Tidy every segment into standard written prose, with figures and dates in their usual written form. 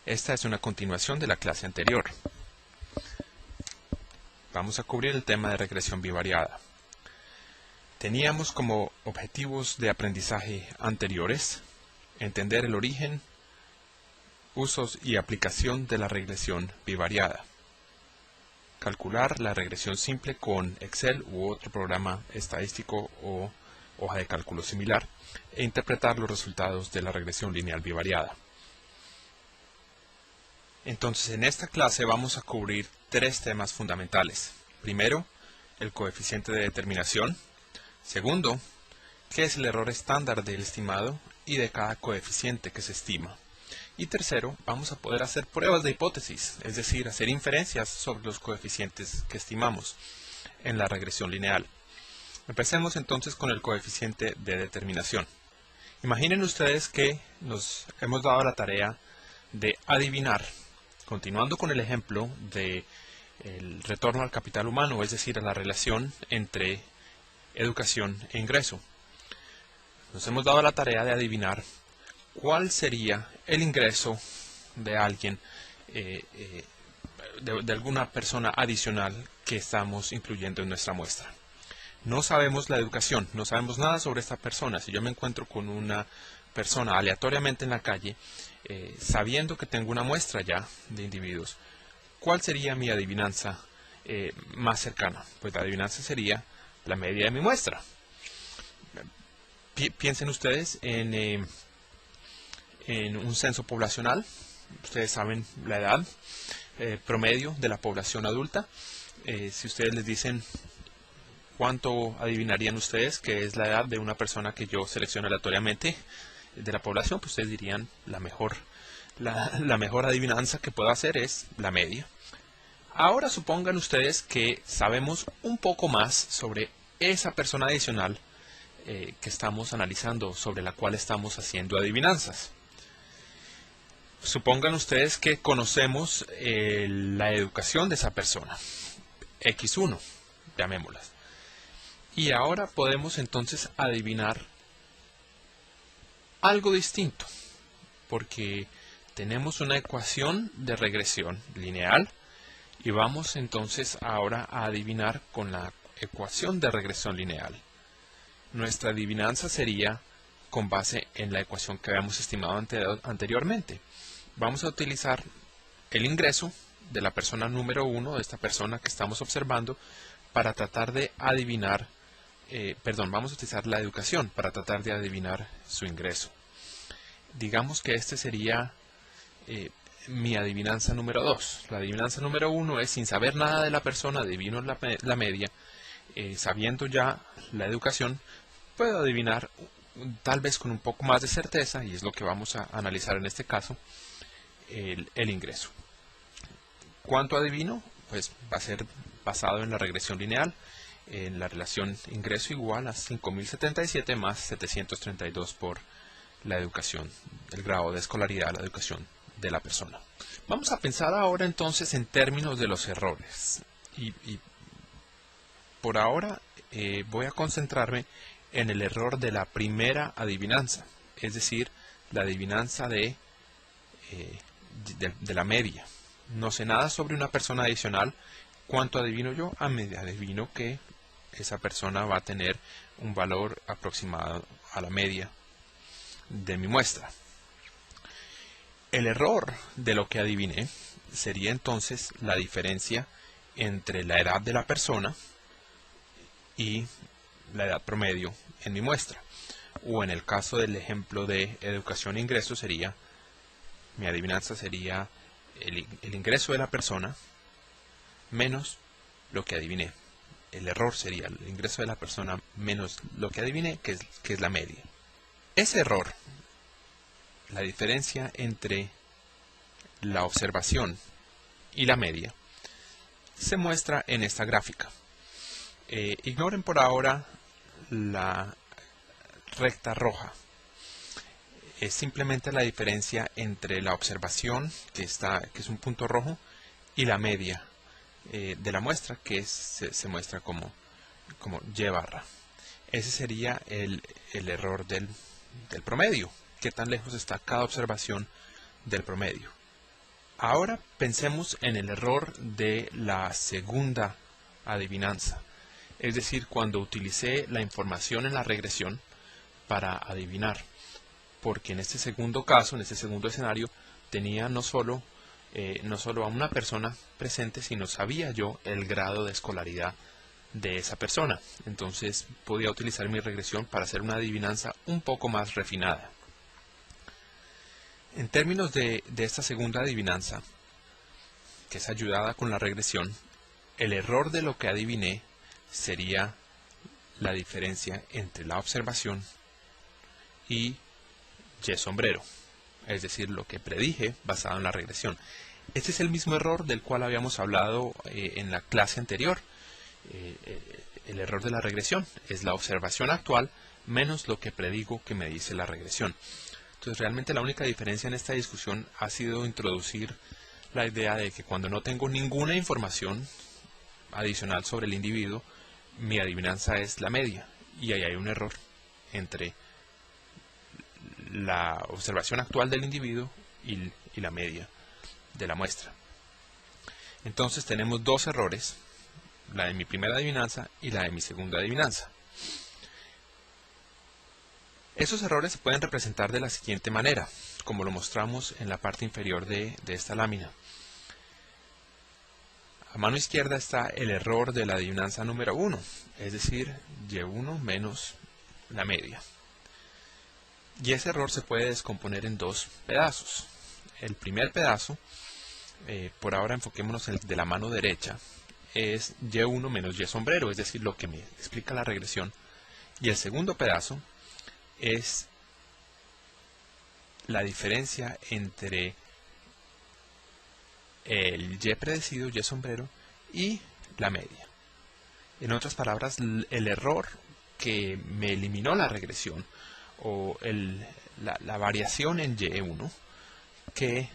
Esta es una continuación de la clase anterior. Vamos a cubrir el tema de regresión bivariada. Teníamos como objetivos de aprendizaje anteriores entender el origen, usos y aplicación de la regresión bivariada, calcular la regresión simple con Excel u otro programa estadístico o hoja de cálculo similar e interpretar los resultados de la regresión lineal bivariada. Entonces, en esta clase vamos a cubrir tres temas fundamentales. Primero, el coeficiente de determinación. Segundo, qué es el error estándar del estimado y de cada coeficiente que se estima. Y tercero, vamos a poder hacer pruebas de hipótesis, es decir, hacer inferencias sobre los coeficientes que estimamos en la regresión lineal. Empecemos entonces con el coeficiente de determinación. Imaginen ustedes que nos hemos dado la tarea de adivinar, continuando con el ejemplo del retorno al capital humano, es decir, a la relación entre educación e ingreso. Nos hemos dado la tarea de adivinar cuál sería el ingreso de alguien, de alguna persona adicional que estamos incluyendo en nuestra muestra. No sabemos la educación, no sabemos nada sobre esta persona. Si yo me encuentro con una persona aleatoriamente en la calle, sabiendo que tengo una muestra ya de individuos, ¿cuál sería mi adivinanza más cercana? Pues la adivinanza sería la media de mi muestra. Piensen ustedes en un censo poblacional. Ustedes saben la edad promedio de la población adulta. Si ustedes les dicen cuánto adivinarían ustedes que es la edad de una persona que yo selecciono aleatoriamente de la población, pues ustedes dirían la mejor adivinanza que puedo hacer es la media. Ahora supongan ustedes que sabemos un poco más sobre esa persona adicional que estamos analizando, sobre la cual estamos haciendo adivinanzas. Supongan ustedes que conocemos la educación de esa persona, X1, llamémoslas. Y ahora podemos entonces adivinar algo distinto, porque tenemos una ecuación de regresión lineal y vamos entonces ahora a adivinar con la ecuación de regresión lineal. Nuestra adivinanza sería con base en la ecuación que habíamos estimado anteriormente. Vamos a utilizar el ingreso de la persona número 1, de esta persona que estamos observando, para tratar de adivinar, vamos a utilizar la educación para tratar de adivinar su ingreso. Digamos que este sería mi adivinanza número 2. La adivinanza número 1 es, sin saber nada de la persona, adivino la media. Sabiendo ya la educación, puedo adivinar, tal vez con un poco más de certeza, y es lo que vamos a analizar en este caso, el ingreso. ¿Cuánto adivino? Pues va a ser basado en la regresión lineal, en la relación ingreso igual a 5.077 más 732 por la educación, el grado de escolaridad, la educación de la persona. Vamos a pensar ahora entonces en términos de los errores. Y por ahora voy a concentrarme en el error de la primera adivinanza, es decir, la adivinanza de la media. No sé nada sobre una persona adicional. ¿Cuánto adivino yo? Adivino que esa persona va a tener un valor aproximado a la media de mi muestra. El error de lo que adiviné sería entonces la diferencia entre la edad de la persona y la edad promedio en mi muestra. O en el caso del ejemplo de educación e ingreso sería, mi adivinanza sería el ingreso de la persona menos lo que adiviné. El error sería el ingreso de la persona menos lo que adiviné, que es la media. Ese error, la diferencia entre la observación y la media, se muestra en esta gráfica. Ignoren por ahora la recta roja. Es simplemente la diferencia entre la observación, que es un punto rojo, y la media de la muestra, que se muestra como Y barra. Ese sería el error del promedio. ¿Qué tan lejos está cada observación del promedio? Ahora pensemos en el error de la segunda adivinanza, es decir, cuando utilicé la información en la regresión para adivinar, porque en este segundo caso, en este segundo escenario, tenía no solo a una persona presente, sino sabía yo el grado de escolaridad de esa persona. Entonces podía utilizar mi regresión para hacer una adivinanza un poco más refinada. En términos de esta segunda adivinanza, que es ayudada con la regresión, el error de lo que adiviné sería la diferencia entre la observación y Y sombrero, es decir, lo que predije basado en la regresión. Este es el mismo error del cual habíamos hablado en la clase anterior. El error de la regresión es la observación actual menos lo que predigo que me dice la regresión. Entonces realmente la única diferencia en esta discusión ha sido introducir la idea de que cuando no tengo ninguna información adicional sobre el individuo, mi adivinanza es la media, y ahí hay un error entre la observación actual del individuo y la media de la muestra. Entonces tenemos dos errores, la de mi primera adivinanza y la de mi segunda adivinanza. Esos errores se pueden representar de la siguiente manera, como lo mostramos en la parte inferior de esta lámina. A mano izquierda está el error de la adivinanza número 1, es decir, Y1 menos la media. Y ese error se puede descomponer en dos pedazos. El primer pedazo, por ahora enfoquémonos en el de la mano derecha, es Y1 menos Y sombrero, es decir, lo que me explica la regresión. Y el segundo pedazo es la diferencia entre el Y predecido, Y sombrero, y la media. En otras palabras, el error que me eliminó la regresión, o la variación en Y1, que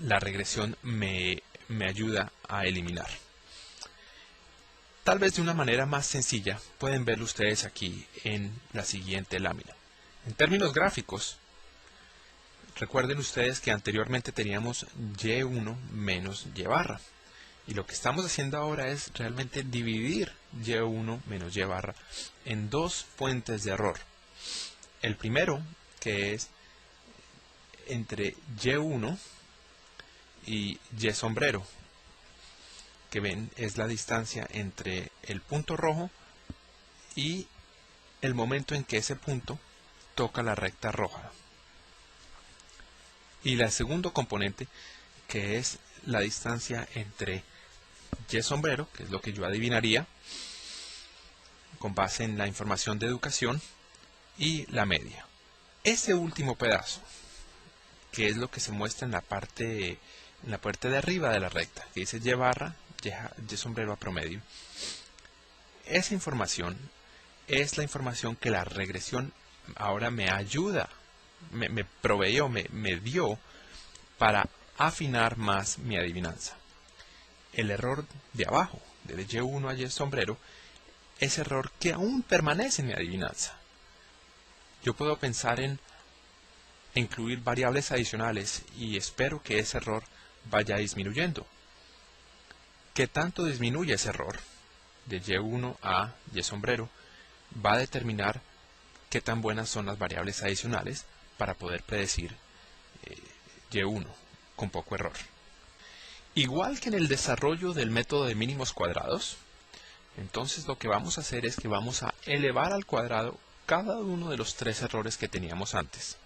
la regresión me ayuda a eliminar. Tal vez de una manera más sencilla pueden verlo ustedes aquí en la siguiente lámina. En términos gráficos, recuerden ustedes que anteriormente teníamos Y1 menos Y barra. Y lo que estamos haciendo ahora es realmente dividir Y1 menos Y barra en dos fuentes de error. El primero, que es entre Y1 y Y sombrero, que ven es la distancia entre el punto rojo y el momento en que ese punto toca la recta roja. Y el segundo componente, que es la distancia entre Y sombrero, que es lo que yo adivinaría con base en la información de educación, y la media. Ese último pedazo, que es lo que se muestra en la parte de arriba de la recta, que dice Y barra, Y sombrero a promedio, esa información es la información que la regresión ahora me ayuda, me proveyó, me dio para afinar más mi adivinanza. El error de abajo, de Y1 a Y sombrero, es error que aún permanece en mi adivinanza. Yo puedo pensar en incluir variables adicionales y espero que ese error vaya disminuyendo. ¿Qué tanto disminuye ese error de Y1 a Y sombrero? Va a determinar qué tan buenas son las variables adicionales para poder predecir Y1 con poco error. Igual que en el desarrollo del método de mínimos cuadrados, entonces lo que vamos a hacer es que vamos a elevar al cuadrado cada uno de los tres errores que teníamos antes.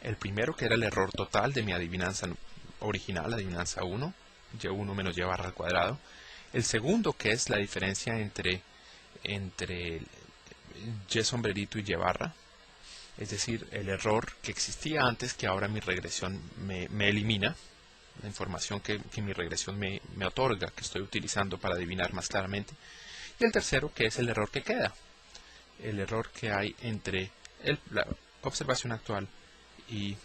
El primero, que era el error total de mi adivinanza original, adivinanza 1, Y1 menos Y barra al cuadrado. El segundo, que es la diferencia entre Y sombrerito y Y barra, es decir, el error que existía antes que ahora mi regresión me elimina, la información que mi regresión me otorga, que estoy utilizando para adivinar más claramente. Y el tercero, que es el error que queda, el error que hay entre la observación actual y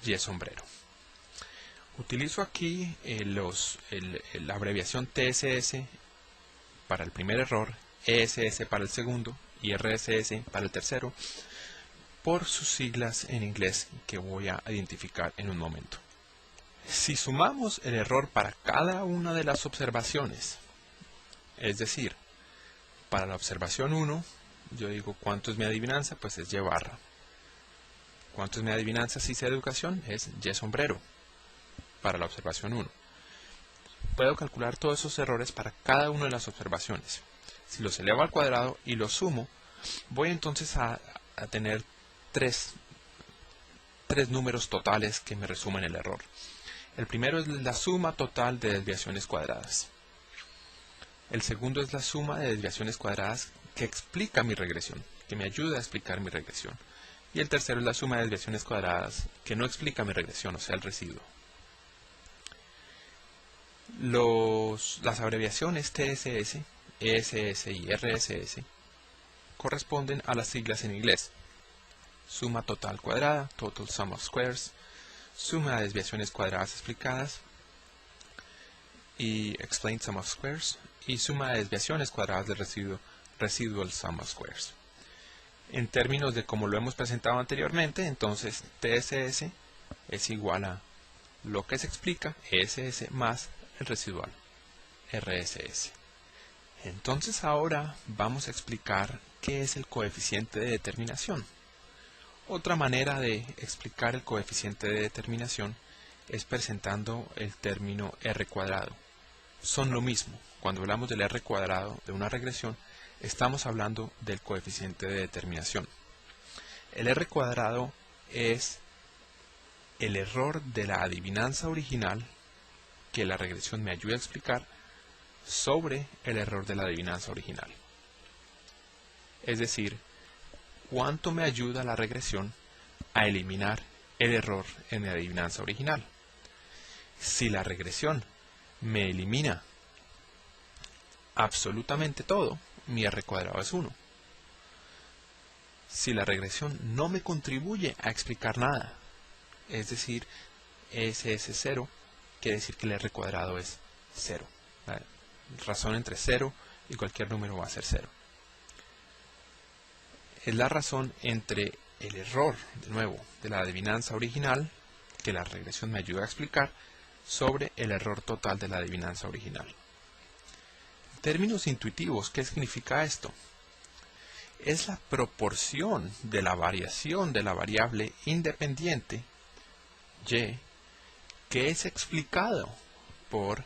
Y sombrero. Utilizo aquí la abreviación TSS para el primer error, ESS para el segundo y RSS para el tercero, por sus siglas en inglés que voy a identificar en un momento. Si sumamos el error para cada una de las observaciones, es decir, para la observación 1, yo digo ¿cuánto es mi adivinanza? Pues es Y barra. ¿Cuánto es mi adivinanza si sé educación? Es Y sombrero para la observación 1. Puedo calcular todos esos errores para cada una de las observaciones. Si los elevo al cuadrado y los sumo, voy entonces a tener tres números totales que me resumen el error. El primero es la suma total de desviaciones cuadradas. El segundo es la suma de desviaciones cuadradas que explica mi regresión, que me ayuda a explicar mi regresión. Y el tercero es la suma de desviaciones cuadradas que no explica mi regresión, o sea, el residuo. Las abreviaciones TSS, ESS y RSS corresponden a las siglas en inglés: suma total cuadrada, total sum of squares, suma de desviaciones cuadradas explicadas y explained sum of squares, y suma de desviaciones cuadradas del residuo, residual sum of squares. En términos de como lo hemos presentado anteriormente, entonces TSS es igual a lo que se explica, ESS, más el residual, RSS. Entonces ahora vamos a explicar qué es el coeficiente de determinación. Otra manera de explicar el coeficiente de determinación es presentando el término R cuadrado. Son lo mismo. Cuando hablamos del R cuadrado de una regresión, estamos hablando del coeficiente de determinación. El R cuadrado es el error de la adivinanza original que la regresión me ayuda a explicar sobre el error de la adivinanza original. Es decir, cuánto me ayuda la regresión a eliminar el error en mi adivinanza original. Si la regresión me elimina absolutamente todo, mi R cuadrado es 1. Si la regresión no me contribuye a explicar nada, es decir, ese es 0, quiere decir que el R cuadrado es 0. La razón entre 0 y cualquier número va a ser 0. Es la razón entre el error, de nuevo, de la adivinanza original, que la regresión me ayuda a explicar, sobre el error total de la adivinanza original. En términos intuitivos, ¿qué significa esto? Es la proporción de la variación de la variable independiente y que es explicado por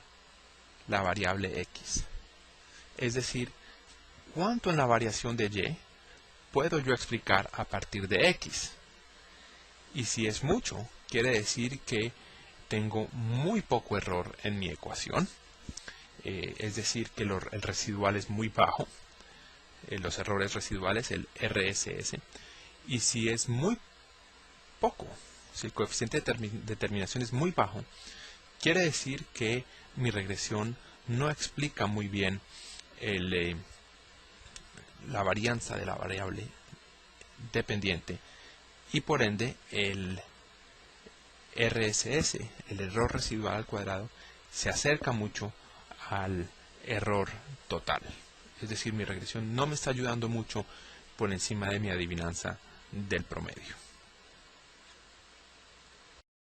la variable x. Es decir, ¿cuánto en la variación de y puedo yo explicar a partir de x? Y si es mucho, quiere decir que tengo muy poco error en mi ecuación. Es decir, que el residual es muy bajo. Los errores residuales, el RSS. Y si es muy poco, si el coeficiente de determinación es muy bajo, quiere decir que mi regresión no explica muy bien la varianza de la variable dependiente y por ende el RSS, el error residual al cuadrado, se acerca mucho al error total. Es decir, mi regresión no me está ayudando mucho por encima de mi adivinanza del promedio.